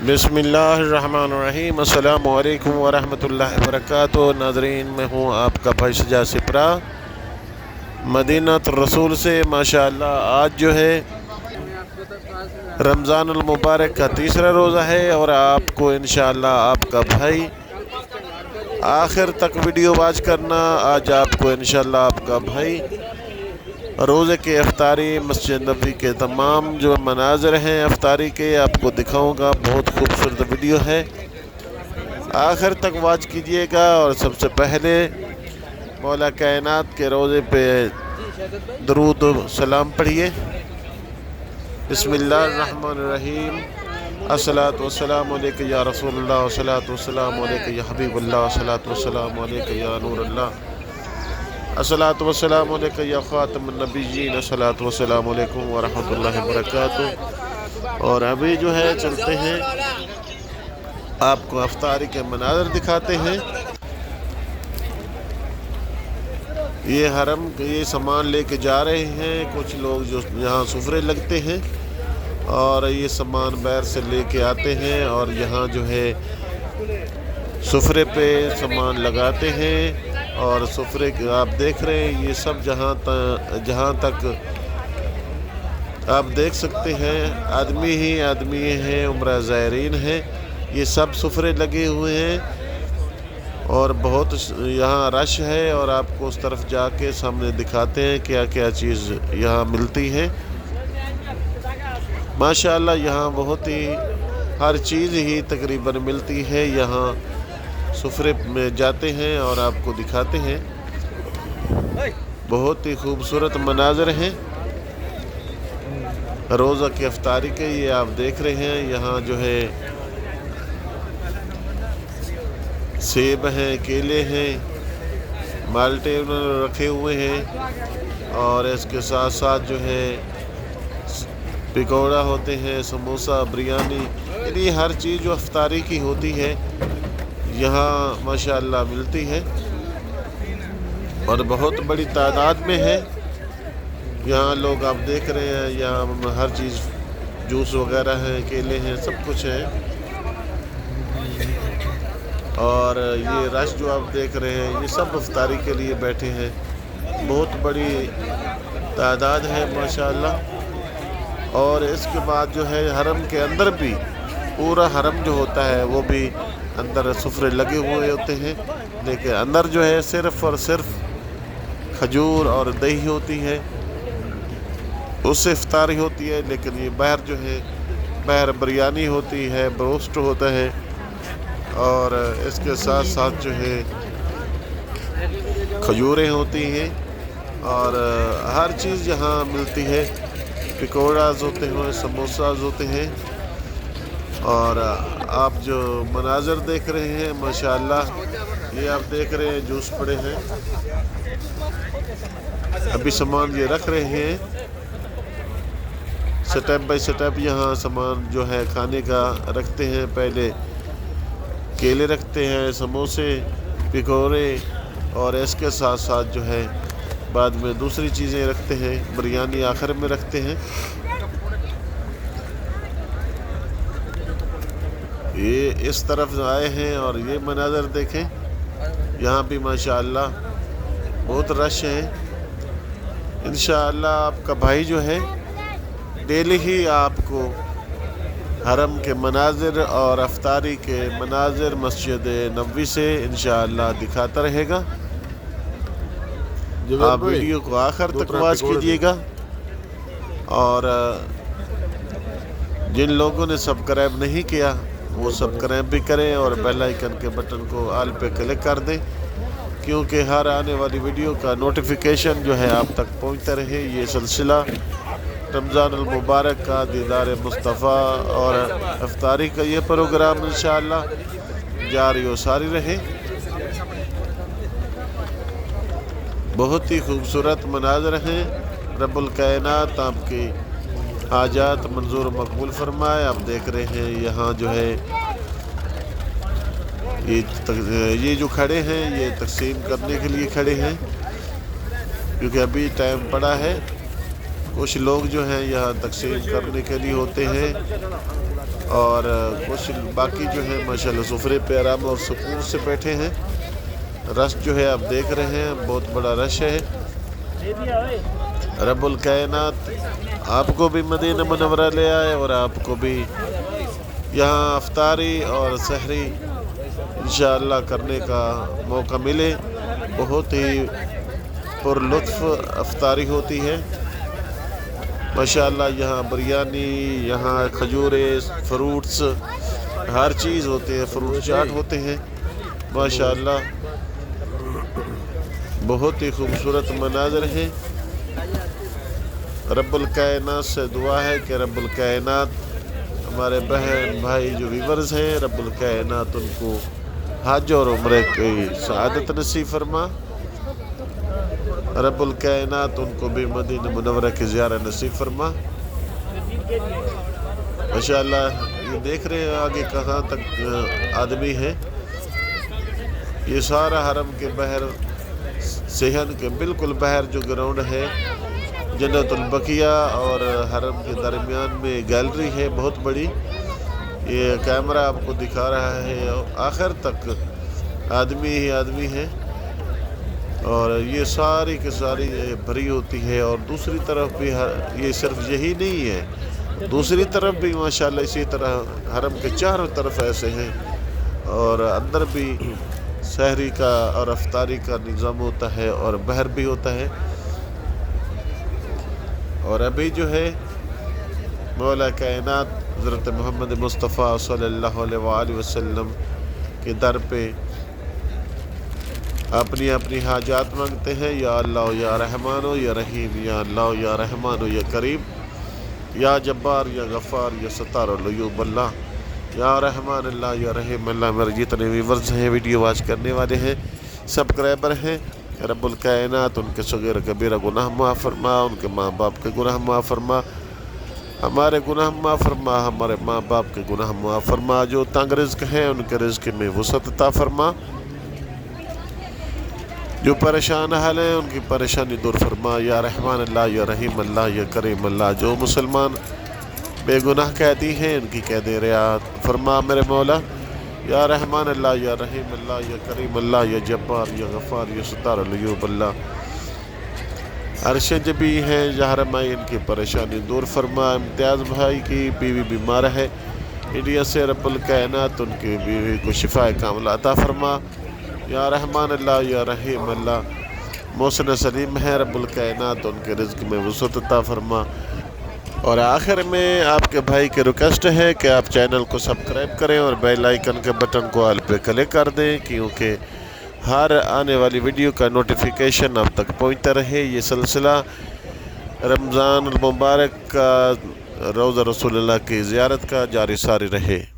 बिस्मिल्लाहिर्रहमानिर्रहीम। अस्सलामु अलैकुम वरहमतुल्लाहि वबरकातुहू। नाज़रीन, मैं हूँ आपका भाई सजाद सिपरा मदीनत रसूल से। माशाअल्लाह आज जो है रमज़ानुल मुबारक का तीसरा रोज़ा है और आपको इंशाअल्लाह आपका भाई आखिर तक वीडियो वॉच करना। आज आपको इंशाअल्लाह आपका भाई रोज़े के अफ्तारी मस्जिद नबी के तमाम जो मनाज़र हैं अफ्तारी के आपको दिखाऊंगा। बहुत खूबसूरत वीडियो है, आखिर तक वॉच कीजिएगा। और सबसे पहले मौला कायनात के रोज़े पे दरूद सलाम पढ़िए। बिस्मिल्लाहिर्रहमानिर्रहीम। अस्सलातु वस्सलामु अलैका या रसूलल्लाह, अस्सलातु वस्सलामु अलैका या हबीबल्लाह, अस्सलातु वस्सलामु अलैका या नूरल्लाह, अस्सलातु वस्सलामु अलैका या खातमुन नबिय्यीन, अस्सलातु वस्सलामु अलैकुम वरहमतुल्लाहि वबरकातुहू। और अभी जो है चलते हैं, आपको अफ्तारी के मनाज़र दिखाते हैं। ये हरम ये सामान लेके जा रहे हैं कुछ लोग जो यहाँ सुफरे लगते हैं, और ये सामान बाहर से लेके आते हैं और यहाँ जो है सुफरे पे सामान लगाते हैं। और सुफरे आप देख रहे हैं, ये सब जहाँ तक आप देख सकते हैं आदमी ही आदमी हैं, उम्रा ज़ायरीन हैं। ये सब सुफरे लगे हुए हैं और बहुत यहाँ रश है। और आपको उस तरफ जाके सामने दिखाते हैं क्या क्या चीज़ यहाँ मिलती है। माशाअल्लाह यहाँ बहुत ही हर चीज़ ही तकरीबन मिलती है। यहाँ सुफरे में जाते हैं और आपको दिखाते हैं, बहुत ही खूबसूरत मनाज़र हैं रोज़ा की अफ्तारी के। ये आप देख रहे हैं, यहाँ जो है सेब हैं, केले हैं, माल्टे रखे हुए हैं, और इसके साथ साथ जो है पकौड़ा होते हैं, समोसा, बिरयानी, यानी हर चीज़ जो अफ्तारी की होती है यहाँ माशाअल्लाह मिलती है और बहुत बड़ी तादाद में है। यहाँ लोग आप देख रहे हैं, यहाँ हर चीज़ जूस वगैरह है, केले हैं, सब कुछ है। और ये रश जो आप देख रहे हैं, ये सब अफ्तारी के लिए बैठे हैं। बहुत बड़ी तादाद है माशाअल्लाह। और इसके बाद जो है हरम के अंदर भी पूरा हरम जो होता है वो भी अंदर सुफरे लगे हुए होते हैं, लेकिन अंदर जो है सिर्फ़ और सिर्फ खजूर और दही होती है, उससे इफ्तारी होती है। लेकिन ये बाहर जो है बाहर बिरयानी होती है, ब्रोस्ट होता है, और इसके साथ साथ जो है खजूरें होती हैं और हर चीज़ यहाँ मिलती है। पकौड़ाज होते हैं, समोसाज होते हैं। और आप जो मनाज़र देख रहे हैं माशाअल्लाह, ये आप देख रहे हैं जूस पड़े हैं, अभी सामान ये रख रहे हैं स्टेप बाय स्टेप। यहाँ सामान जो है खाने का रखते हैं, पहले केले रखते हैं, समोसे, पकौड़े, और इसके साथ साथ जो है बाद में दूसरी चीज़ें रखते हैं, बिरयानी आखिर में रखते हैं। ये इस तरफ आए हैं और ये मनाज़र देखें, यहाँ भी माशाअल्लाह बहुत रश है। इंशाअल्लाह आपका भाई जो है डेली ही आपको हरम के मनाज़र और अफ्तारी के मनाज़र मस्जिद नबवी से इंशाअल्लाह दिखाता रहेगा। आप वीडियो को आखिर तक वॉच कीजिएगा। और जिन लोगों ने सब्सक्राइब नहीं किया वो सब्सक्राइब भी करें और बेल आइकन के बटन को ऑल पे क्लिक कर दें, क्योंकि हर आने वाली वीडियो का नोटिफिकेशन जो है आप तक पहुंचता रहे। ये सिलसिला रमज़ानुल मुबारक का, दीदार मुस्तफ़ा और अफ्तारी का ये प्रोग्राम इंशाअल्लाह जारी और सारी रहे। बहुत ही खूबसूरत मनाज़र हैं। रब्बुल कायनात आपकी हाजात मंजूर मकबूल फरमाए। आप देख रहे हैं यहाँ जो है ये जो खड़े हैं ये तकसीम करने के लिए खड़े हैं, क्योंकि अभी टाइम पड़ा है। कुछ लोग जो हैं यहाँ तकसीम करने के लिए होते हैं اور کچھ باقی جو ہے ماشاءاللہ سفرے پہ آرام اور سکون سے بیٹھے ہیں۔ رش جو ہے آپ دیکھ رہے ہیں، بہت بڑا رش ہے۔ رب الکائنات آپ کو بھی مدینہ منورہ لے آئے اور آپ کو بھی یہاں افطاری اور سحری انشاءاللہ کرنے کا موقع ملے۔ بہت ہی پر لطف افطاری ہوتی ہے ماشاءاللہ۔ یہاں بریانی، یہاں کھجورے، فروٹس، ہر چیز ہوتے ہیں، فروٹ چاٹ ہوتے ہیں ماشاءاللہ۔ بہت ہی خوبصورت مناظر ہیں۔ رب الکائنات سے دعا ہے کہ رب الکائنات ہمارے بہن بھائی جو ویورز ہیں، رب الکائنات ان کو حج اور عمرہ کی سعادت نصیب فرما۔ رب الکائنات ان کو بھی مدینہ منورہ کی زیارت نصیب فرما ماشاءاللہ۔ یہ دیکھ رہے ہیں آگے کہاں تک آدمی ہے۔ یہ سارا حرم کے باہر، صحن کے بالکل باہر جو گراؤنڈ ہے، جنت البقیہ اور حرم کے درمیان میں گیلری ہے بہت بڑی۔ یہ کیمرہ آپ کو دکھا رہا ہے، آخر تک آدمی ہی آدمی ہے اور یہ ساری کی ساری بھری ہوتی ہے۔ اور دوسری طرف بھی یہ صرف یہی نہیں ہے، دوسری طرف بھی ماشاءاللہ اسی طرح حرم کے چاروں طرف ایسے ہیں، اور اندر بھی سحری کا اور افطاری کا نظام ہوتا ہے اور باہر بھی ہوتا ہے۔ اور ابھی جو ہے مولا کائنات حضرت محمد مصطفیٰ صلی اللہ علیہ وآلہ وسلم کے در پہ اپنی اپنی حاجات مانگتے ہیں۔ یا اللہ یا رحمان یا رحیم، یا اللہ یا رحمان یا کریم، یا جبار یا غفار یا ستار العیوب اللہ، یا رحمان اللہ یا رحیم اللہ۔ میرے جتنے ویورز ہیں، ویڈیو واچ کرنے والے ہیں، سبسکرائبر ہیں، رب الکائنات ان کے صغیر کبیرہ گناہ معاف فرما، ان کے ماں باپ کے گناہ معاف فرما، ہمارے گناہ معاف فرما، ہمارے ماں باپ کے گناہ معاف فرما۔ جو تنگ رزق ہیں ان کے رزق میں وسعت عطا فرما، جو پریشان حال ہیں ان کی پریشانی دور فرما، یا رحمان اللہ یا رحیم اللہ یا کریم اللہ۔ جو مسلمان بے گناہ قیدی ہیں ان کی قید رعایت فرما میرے مولا، یا رحمان اللہ یا رحیم اللہ یا کریم اللہ، یا جبار یا غفار یا ستار العیوب اللہ۔ عرش جبی ہیں جہرمائی، ان کی پریشانی دور فرما۔ امتیاز بھائی کی بیوی بیمار ہے انڈیا سے، رب الکائنات ان کی بیوی کو شفا کاملہ عطا فرما، یا رحمان اللہ یا رحیم اللہ۔ محسن سلیم ہے، رب الکائنات ان کے رزق میں وسعت عطا فرما۔ اور آخر میں آپ کے بھائی کی ریکویسٹ ہے کہ آپ چینل کو سبسکرائب کریں اور بیل آئیکن کے بٹن کو آل پہ کلک کر دیں، کیونکہ ہر آنے والی ویڈیو کا نوٹیفیکیشن اب تک پہنچتا رہے۔ یہ سلسلہ رمضان المبارک کا، روزہ رسول اللہ کی زیارت کا جاری ساری رہے۔